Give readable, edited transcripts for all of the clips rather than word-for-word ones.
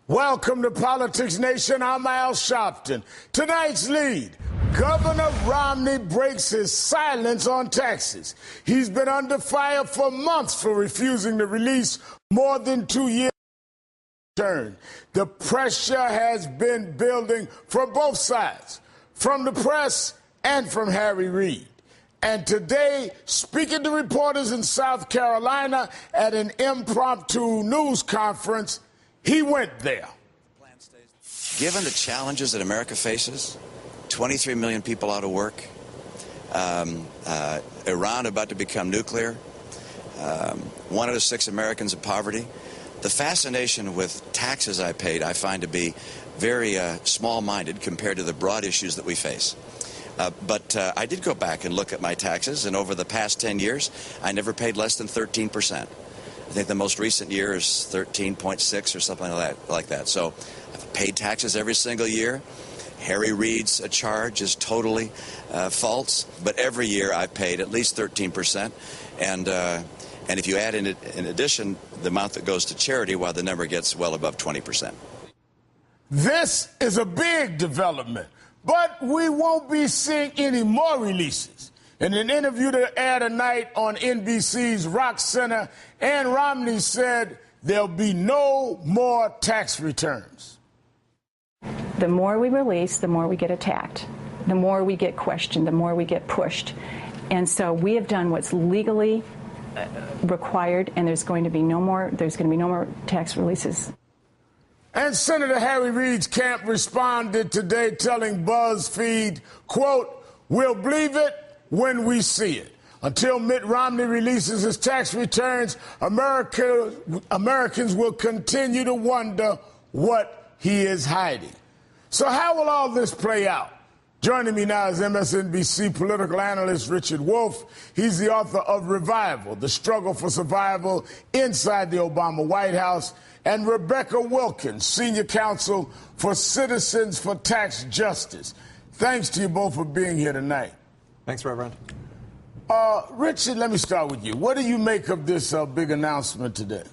Welcome to Politics Nation. I'm Al Sharpton. Tonight's lead, Governor Romney breaks his silence on taxes. He's been under fire for months for refusing to release more than 2 years. The pressure has been building from both sides, from the press and from Harry Reid. And today, speaking to reporters in South Carolina at an impromptu news conference, he went there. Given the challenges that America faces, 23 million people out of work, Iran about to become nuclear, 1 out of 6 Americans in poverty, the fascination with taxes I paid I find to be very small-minded compared to the broad issues that we face. But I did go back and look at my taxes, and over the past 10 years, I never paid less than 13%. I think the most recent year is 13.6 or something like that. So I've paid taxes every single year. Harry Reid's charge is totally false, but every year I've paid at least 13%. And if you add in addition the amount that goes to charity, well, the number gets well above 20%. This is a big development, but we won't be seeing any more releases. In an interview that aired tonight on NBC's Rock Center, Ann Romney said there'll be no more tax returns. The more we release, the more we get attacked. The more we get questioned, the more we get pushed. And so we have done what's legally required, and there's going to be no more tax releases. And Senator Harry Reid's camp responded today telling BuzzFeed, quote, "We'll believe it when we see it." Until Mitt Romney releases his tax returns, Americans will continue to wonder what he is hiding. So how will all this play out? Joining me now is MSNBC political analyst Richard Wolffe. He's the author of Revival, The Struggle for Survival Inside the Obama White House, and Rebecca Wilkins, senior counsel for Citizens for Tax Justice. Thanks to you both for being here tonight. Thanks, Reverend. Richard, let me start with you. What do you make of this big announcement today?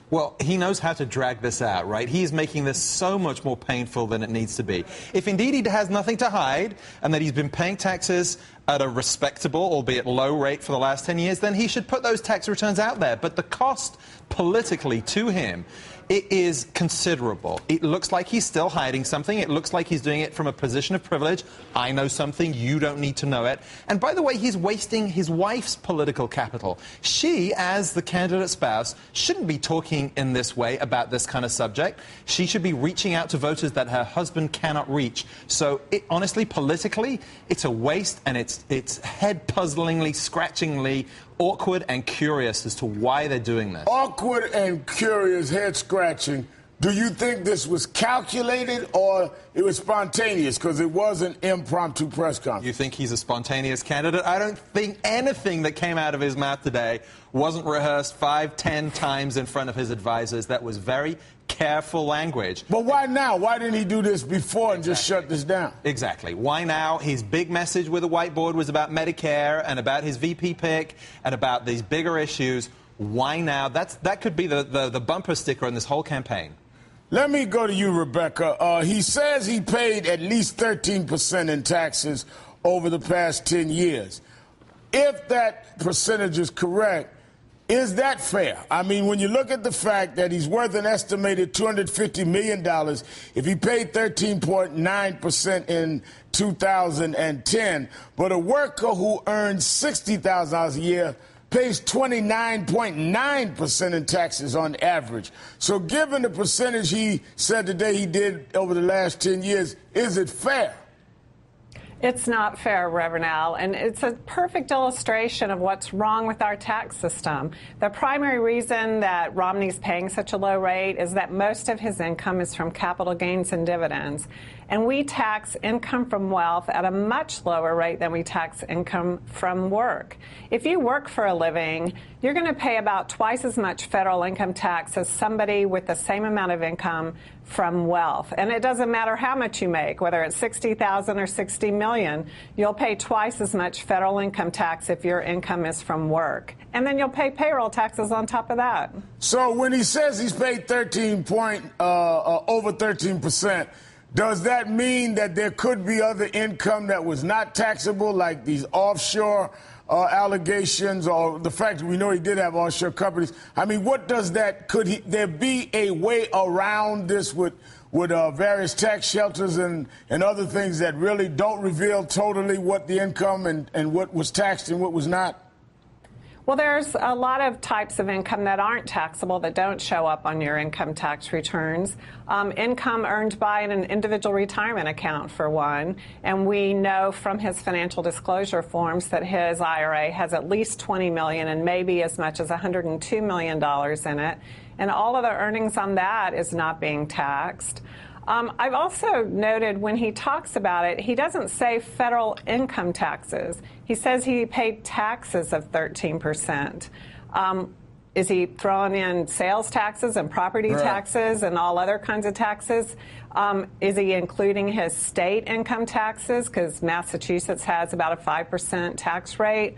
Well, he knows how to drag this out, right? He's making this so much more painful than it needs to be. If indeed he has nothing to hide and that he's been paying taxes at a respectable, albeit low rate for the last 10 years, then he should put those tax returns out there. But the cost politically to him, it is considerable. It looks like he's still hiding something. It looks like he's doing it from a position of privilege. I know something, you don't need to know it. And by the way, he's wasting his wife's political capital. She, as the candidate spouse, shouldn't be talking in this way about this kind of subject. She should be reaching out to voters that her husband cannot reach. So honestly, politically, it's a waste, and it's head-puzzlingly, scratchingly awkward and curious as to why they're doing this. Awkward and curious, head-scratching. Do you think this was calculated or it was spontaneous because it was an impromptu press conference? You think he's a spontaneous candidate? I don't think anything that came out of his mouth today wasn't rehearsed 5-10 times in front of his advisors. That was very careful language. But why now? Why didn't he do this before and just shut this down? Exactly. Why now? His big message with the whiteboard was about Medicare and about his VP pick and about these bigger issues. Why now? That could be the bumper sticker in this whole campaign. Let me go to you, Rebecca. He says he paid at least 13% in taxes over the past 10 years. If that percentage is correct, is that fair? I mean, when you look at the fact that he's worth an estimated $250 million, if he paid 13.9% in 2010, but a worker who earns $60,000 a year pays 29.9% in taxes on average. So given the percentage he said today he did over the last 10 years, is it fair? It's not fair, Reverend Al, and it's a perfect illustration of what's wrong with our tax system. The primary reason that Romney's paying such a low rate is that most of his income is from capital gains and dividends. And we tax income from wealth at a much lower rate than we tax income from work. If you work for a living, you're going to pay about twice as much federal income tax as somebody with the same amount of income from wealth. And it doesn't matter how much you make, whether it's $60,000 or $60 million. million, you'll pay twice as much federal income tax if your income is from work. And then you'll pay payroll taxes on top of that. So when he says he's paid over 13%, does that mean that there could be other income that was not taxable, like these offshore allegations, or the fact that we know he did have offshore companies? I mean, what does that, could there be a way around this with various tax shelters and other things that really don't reveal totally what the income and what was taxed and what was not? Well, there's a lot of types of income that aren't taxable that don't show up on your income tax returns. Income earned by an individual retirement account, for one. And we know from his financial disclosure forms that his IRA has at least $20 million and maybe as much as $102 million in it. And all of the earnings on that is not being taxed. I've also noted when he talks about it, he doesn't say federal income taxes. He says he paid taxes of 13%. Is he throwing in sales taxes and property taxes and all other kinds of taxes? Is he including his state income taxes? Because Massachusetts has about a 5% tax rate.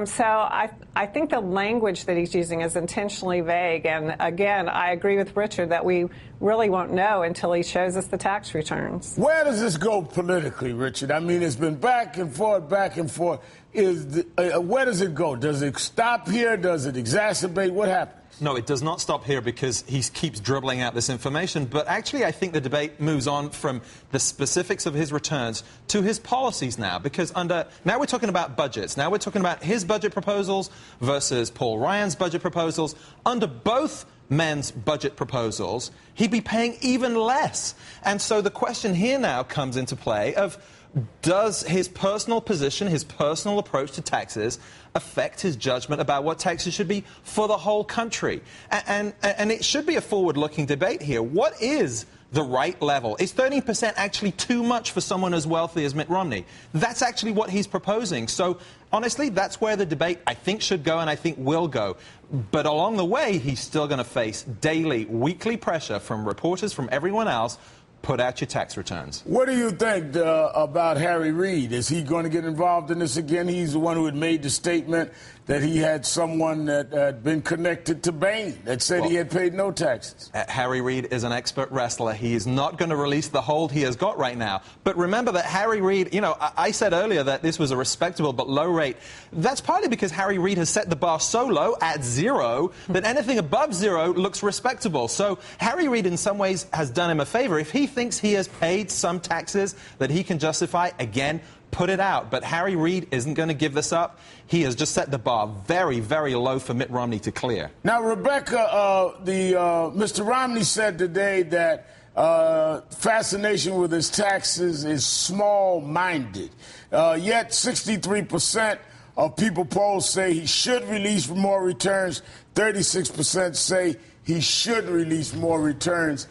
So I think the language that he's using is intentionally vague. And again, I agree with Richard that we really won't know until he shows us the tax returns. Where does this go politically, Richard? I mean, it's been back and forth, back and forth. Where does it go? Does it stop here? Does it exacerbate? What happens? No, it does not stop here because he keeps dribbling out this information. But actually, I think the debate moves on from the specifics of his returns to his policies now. Because now we're talking about budgets. Now we're talking about his budget proposals versus Paul Ryan's budget proposals. Under both men's budget proposals, he'd be paying even less. And so the question here now comes into play of, does his personal position, his personal approach to taxes, affect his judgment about what taxes should be for the whole country? And it should be a forward-looking debate here. What is the right level? Is 13% actually too much for someone as wealthy as Mitt Romney? That's actually what he's proposing. So, honestly, that's where the debate, I think, should go and I think will go. But along the way, he's still going to face daily, weekly pressure from reporters, from everyone else. Put out your tax returns. What do you think about Harry Reid? Is he going to get involved in this again? He's the one who had made the statement that he had someone that had been connected to Bain that said he had paid no taxes. Harry Reid is an expert wrestler. He is not going to release the hold he has got right now. But remember that Harry Reid, you know, I said earlier that this was a respectable but low rate. That's partly because Harry Reid has set the bar so low at zero that anything above zero looks respectable. So Harry Reid in some ways has done him a favor. If he thinks he has paid some taxes that he can justify, again, put it out. But Harry Reid isn't going to give this up. He has just set the bar very, very low for Mitt Romney to clear. Now, Rebecca, Mr. Romney said today that fascination with his taxes is small-minded. Yet 63% of people polled say he should release more returns. 36% say he should release more returns.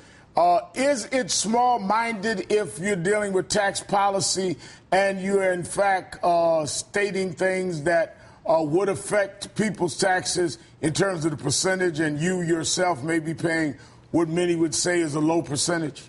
Is it small-minded if you're dealing with tax policy and you're, in fact, stating things that would affect people's taxes in terms of the percentage, and you yourself may be paying what many would say is a low percentage?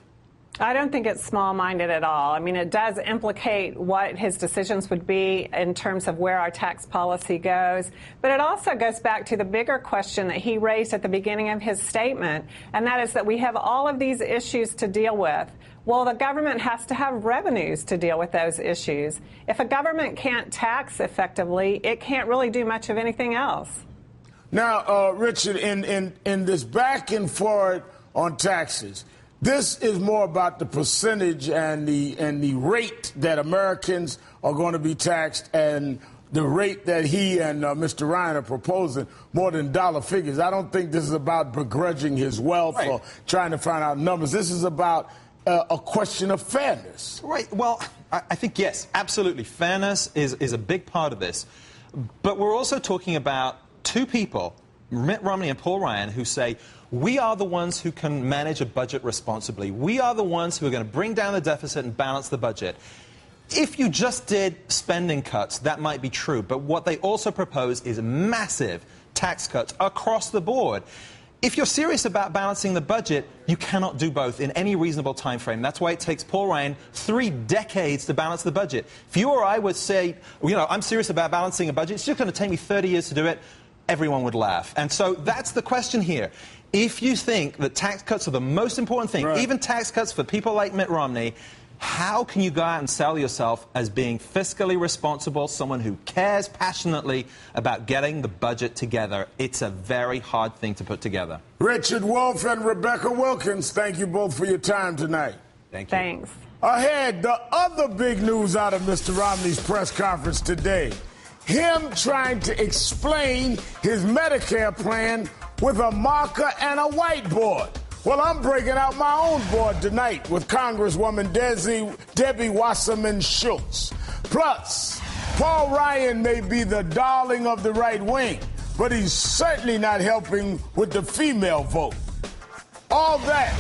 I don't think it's small-minded at all. I mean, it does implicate what his decisions would be in terms of where our tax policy goes. But it also goes back to the bigger question that he raised at the beginning of his statement, and that is that we have all of these issues to deal with. Well, the government has to have revenues to deal with those issues. If a government can't tax effectively, it can't really do much of anything else. Now, Richard, in this back and forth on taxes, this is more about the percentage and the rate that Americans are going to be taxed, and the rate that he and Mr. Ryan are proposing, more than dollar figures. I don't think this is about begrudging his wealth or trying to find out numbers. This is about a question of fairness. Right. Well, I think, yes, absolutely. Fairness is a big part of this. But we're also talking about two people, Mitt Romney and Paul Ryan, who say, we are the ones who can manage a budget responsibly. We are the ones who are going to bring down the deficit and balance the budget. If you just did spending cuts, that might be true. But what they also propose is massive tax cuts across the board. if you're serious about balancing the budget, you cannot do both in any reasonable time frame. That's why it takes Paul Ryan 3 decades to balance the budget. If you or I would say, I'm serious about balancing a budget, it's just going to take me 30 years to do it, everyone would laugh. And so that's the question here. If you think that tax cuts are the most important thing, right, even tax cuts for people like Mitt Romney, how can you go out and sell yourself as being fiscally responsible, someone who cares passionately about getting the budget together? It's a very hard thing to put together. Richard Wolffe and Rebecca Wilkins, thank you both for your time tonight. Thank you. Thanks. Ahead, the other big news out of Mr. Romney's press conference today. Him trying to explain his Medicare plan with a marker and a whiteboard. Well, I'm breaking out my own board tonight with Congresswoman Debbie Wasserman Schultz. Plus, Paul Ryan may be the darling of the right wing, but he's certainly not helping with the female vote. All that,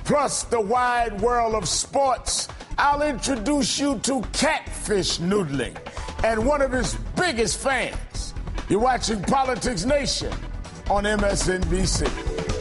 plus the wide world of sports, I'll introduce you to catfish noodling and one of his biggest fans. You're watching Politics Nation on MSNBC.